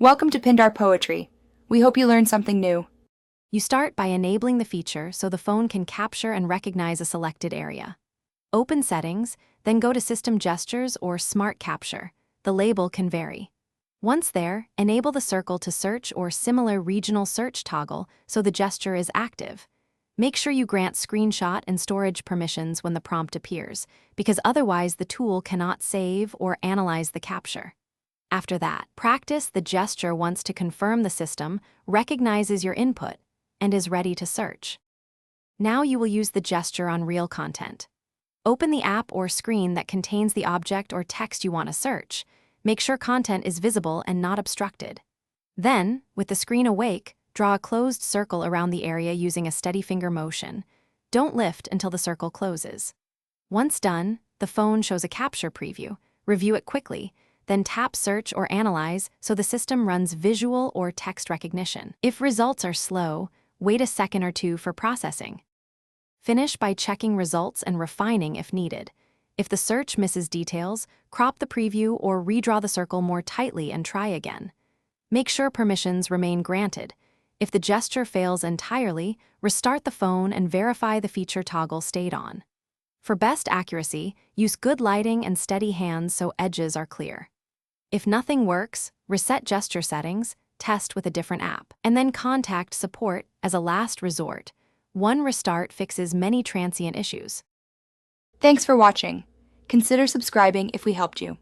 Welcome to Pindar Poetry. We hope you learned something new. You start by enabling the feature so the phone can capture and recognize a selected area. Open Settings, then go to System Gestures or Smart Capture. The label can vary. Once there, enable the circle to search or similar regional search toggle so the gesture is active. Make sure you grant screenshot and storage permissions when the prompt appears, because otherwise the tool cannot save or analyze the capture. After that, practice the gesture once to confirm the system recognizes your input and is ready to search. Now you will use the gesture on real content. Open the app or screen that contains the object or text you want to search. Make sure content is visible and not obstructed. Then, with the screen awake, draw a closed circle around the area using a steady finger motion. Don't lift until the circle closes. Once done, the phone shows a capture preview. Review it quickly, then tap Search or Analyze so the system runs visual or text recognition. If results are slow, wait a second or two for processing. Finish by checking results and refining if needed. If the search misses details, crop the preview or redraw the circle more tightly and try again. Make sure permissions remain granted. If the gesture fails entirely, restart the phone and verify the feature toggle stayed on. For best accuracy, use good lighting and steady hands so edges are clear. If nothing works, reset gesture settings, test with a different app, and then contact support as a last resort. One restart fixes many transient issues. Thanks for watching. Consider subscribing if we helped you.